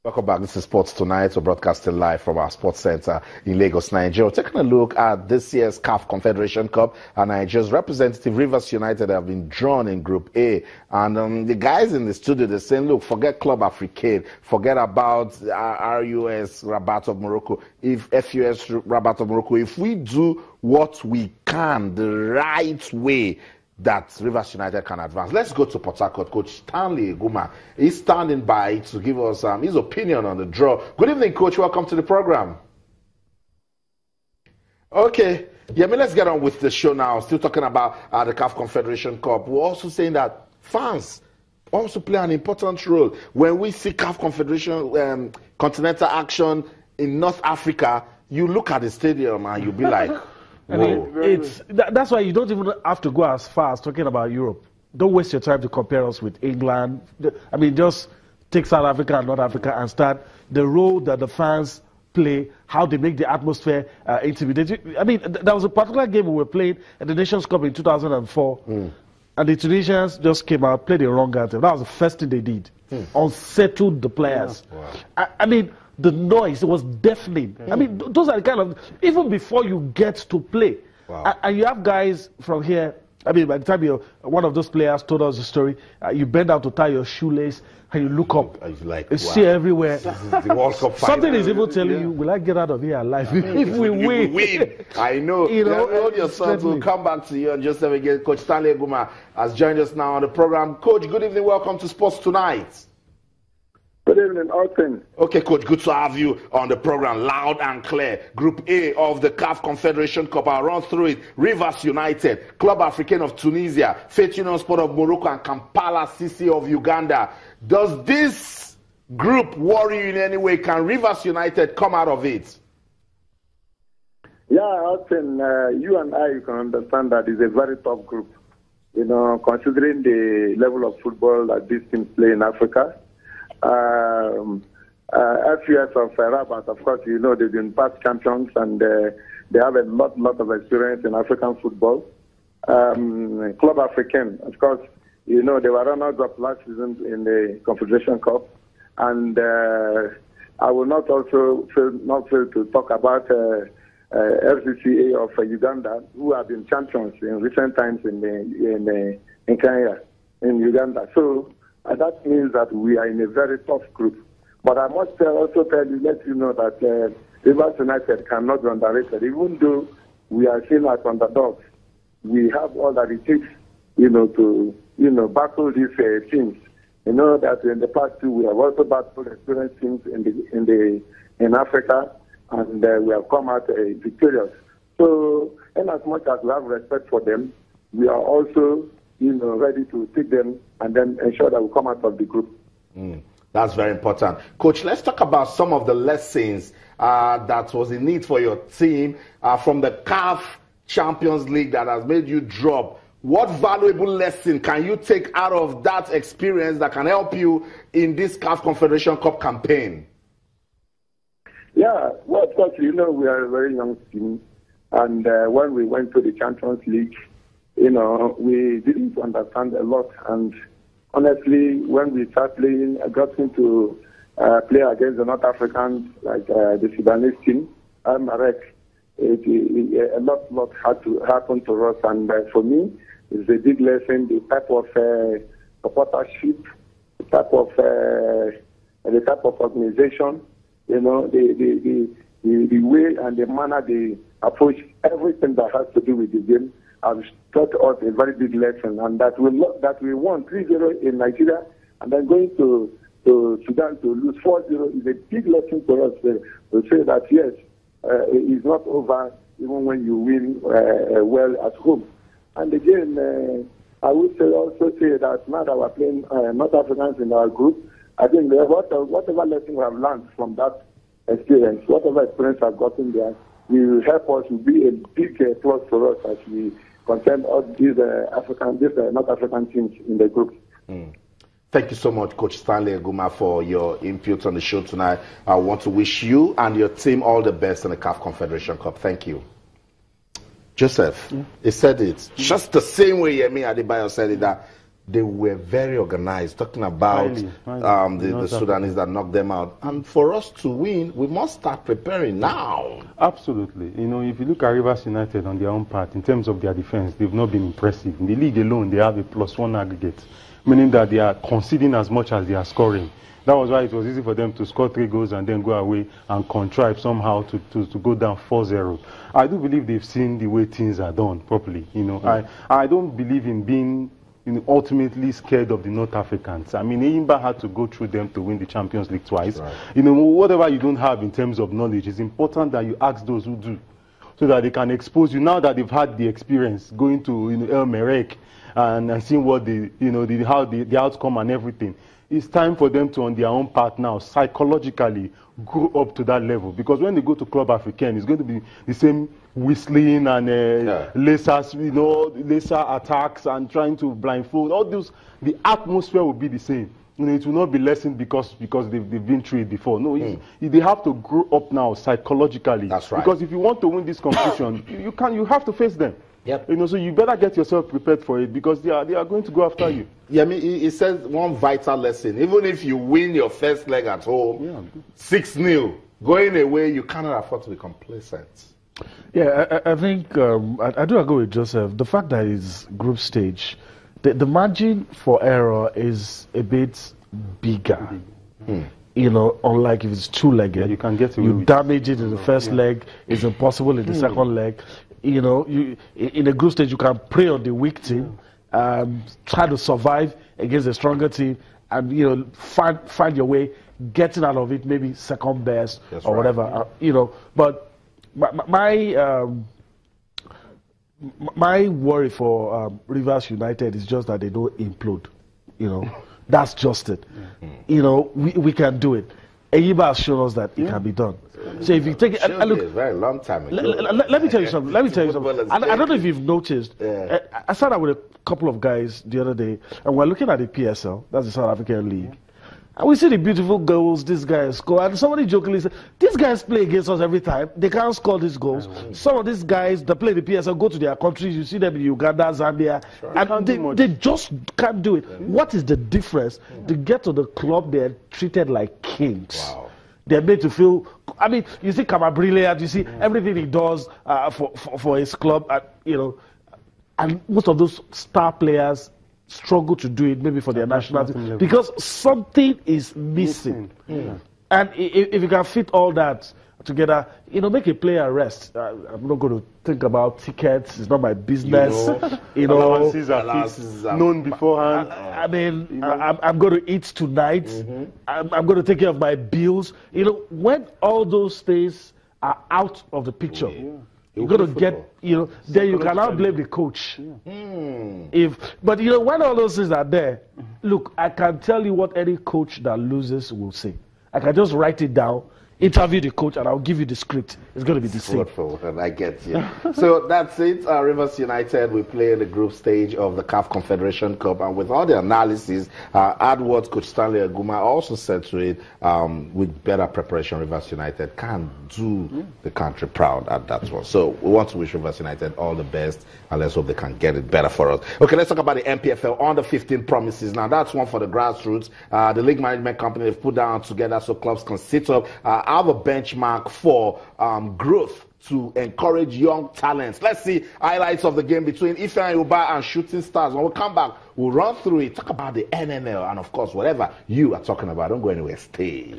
Welcome back. This is Sports Tonight. We're broadcasting live from our sports center in Lagos, Nigeria. Taking a look at this year's CAF Confederation Cup, and Nigeria's representative Rivers United have been drawn in Group A. And the guys in the studio, they're saying, look, forget Club Africain, forget about RUS Rabat of Morocco, if FUS Rabat of Morocco. If we do what we can the right way, that Rivers United can advance. Let's go to Port Harcourt. Coach Stanley Eguma is standing by to give us his opinion on the draw. Good evening, Coach. Welcome to the program. Okay. Yeah, let's get on with the show now. Still talking about the CAF Confederation Cup. We're also saying that fans also play an important role. When we see CAF Confederation continental action in North Africa, you look at the stadium and you'll be like, I mean, that's why you don't even have to go as far as talking about Europe. Don't waste your time to compare us with England. I mean, just take South Africa and North Africa and start the role that the fans play, how they make the atmosphere intimidating. I mean, there was a particular game we were playing at the Nations Cup in 2004, and the Tunisians just came out, played the wrong anthem. That was the first thing they did. Unsettled the players. Wow. I mean, the noise was deafening. I mean, those are the kind of, even before you get to play. Wow. And you have guys from here, I mean, by the time one of those players told us the story, you bend down to tie your shoelace and you look up. Like, you see everywhere. The World Cup Something is even telling you, will I get out of here alive if we win? I know. You know, all your sons will come back to you and just again. Coach Stanley Eguma has joined us now on the program. Coach, good evening. Welcome to Sports Tonight. Good evening, Austin. Okay, Coach, good to have you on the program, loud and clear. Group A of the CAF Confederation Cup, I'll run through it. Rivers United, Club Africain of Tunisia, Faith Union Sport of Morocco, and Kampala CC of Uganda. Does this group worry you in any way? Can Rivers United come out of it? Yeah, Austin, you and I can understand that it's a very tough group. You know, considering the level of football that these teams play in Africa. FUS of Rabat, of course, you know, they've been past champions and they have a lot of experience in African football. Club Africain, of course, you know, they were runners-up last season in the Confederation Cup. And I will not also fail to talk about FCCA of Uganda, who have been champions in recent times in Kenya, in Uganda. So that means that we are in a very tough group. But I must also let you know that Rivers United cannot be underrated. Even though we are seen as underdogs, we have all that it takes, to, battle these teams. You know that in the past too, we have also battled experienced teams in Africa, and we have come out victorious. So, in as much as we have respect for them, we are also, ready to take them and then ensure that we come out of the group. That's very important. Coach, let's talk about some of the lessons that was in need for your team from the CAF Champions League that has made you drop. What valuable lesson can you take out of that experience that can help you in this CAF Confederation Cup campaign? Yeah, well, of course, we are a very young team. And when we went to the Champions League, we didn't understand a lot. And honestly, when we started playing, I got into play against the North Africans, like the Sudanese team, Marek. A lot had to happen to us. And for me, it's a big lesson, the type of supportership, the type of organization, the way and the manner they approach everything that has to do with the game. Have taught us a very big lesson, and that we won 3-0 in Nigeria, and then going to Sudan to lose 4-0 is a big lesson for us to say that yes, it's not over even when you win well at home. And again, I would also say that now that we're playing North Africans in our group, I think whatever lesson we have learned from that experience, whatever experience I've gotten there, will help us to be a big plus for us as we contend all these North African teams in the group. Thank you so much, Coach Stanley Eguma, for your input on the show tonight. I want to wish you and your team all the best in the CAF Confederation Cup. Thank you. Joseph, he said it just the same way Yemi Adebayo said it, that they were very organized, talking about the Sudanese that knocked them out. And for us to win, we must start preparing now. Absolutely. You know, if you look at Rivers United on their own part, in terms of their defense, they've not been impressive. In the league alone, they have a +1 aggregate, meaning that they are conceding as much as they are scoring. That was why it was easy for them to score 3 goals and then go away and contrive somehow to go down 4-0. I do believe they've seen the way things are done properly. You know, I don't believe in being ultimately scared of the North Africans. I mean, Enyimba had to go through them to win the Champions League twice. Right. You know, whatever you don't have in terms of knowledge, it's important that you ask those who do, so that they can expose you. Now that they've had the experience going to El Merreikh and seeing what the outcome and everything, it's time for them to, on their own part now, psychologically grow up to that level. Because when they go to Club Africain, it's going to be the same whistling and laser attacks and trying to blindfold. All those, the atmosphere will be the same. You know, it will not be lessened because they've been through it before. No, they have to grow up now psychologically. That's right. Because if you want to win this competition, you have to face them. Yep. You know, so you better get yourself prepared for it, because they are going to go after you. Yeah, I mean, it says one vital lesson. Even if you win your first leg at home, 6-0, going away, you cannot afford to be complacent. Yeah, I think I do agree with Joseph. The fact that it's group stage, the margin for error is a bit bigger. You know, unlike if it's 2-legged, you can get away you damage it in the first leg, it's impossible in the second leg. You know, in a group stage, you can prey on the weak team, try to survive against a stronger team, and find your way, getting out of it, maybe second best or whatever. But my worry for Rivers United is just that they don't implode. You know, that's just it. You know, we can do it. Enyimba has shown us that it can be done. So if you take it, look, a very long time ago. Let me tell you something. I don't know if you've noticed. I sat out with a couple of guys the other day, and we're looking at the PSL. That's the South African League. And we see the beautiful goals these guys score. And somebody jokingly said, these guys play against us every time. They can't score these goals. Some of these guys that play the PSL go to their countries. You see them in Uganda, Zambia. And they just can't do it. What is the difference? To get to the club, they're treated like kings. Wow. They're made to feel. I mean, you see Brilliant, you see everything he does for his club. And most of those star players struggle to do it, maybe for their national team, because something is missing. And if you can fit all that together, make a player rest. I'm not going to think about tickets. It's not my business. Allowances are fixed, known beforehand. I mean, I'm going to eat tonight. I'm going to take care of my bills. When all those things are out of the picture, you're going to get, then you can now blame the coach. But when all those things are there, look, I can tell you what any coach that loses will say. I can just write it down, interview the coach, and I'll give you the script. It's going to be the same. And I get you. So that's it. Rivers United, we play in the group stage of the CAF Confederation Cup, and with all the analysis, add what Coach Stanley Aguma also said to it, with better preparation, Rivers United can do the country proud at that one. So we want to wish Rivers United all the best, and let's hope they can get it better for us. Okay, let's talk about the MPFL under 15 promises. Now, that's one for the grassroots. The league management company have put down together so clubs can sit up, have a benchmark for growth to encourage young talents. Let's see highlights of the game between Ifeanyi Ubah and Shooting Stars. When we come back, we'll run through it, talk about the NNL, and of course, whatever you are talking about. Don't go anywhere. Stay.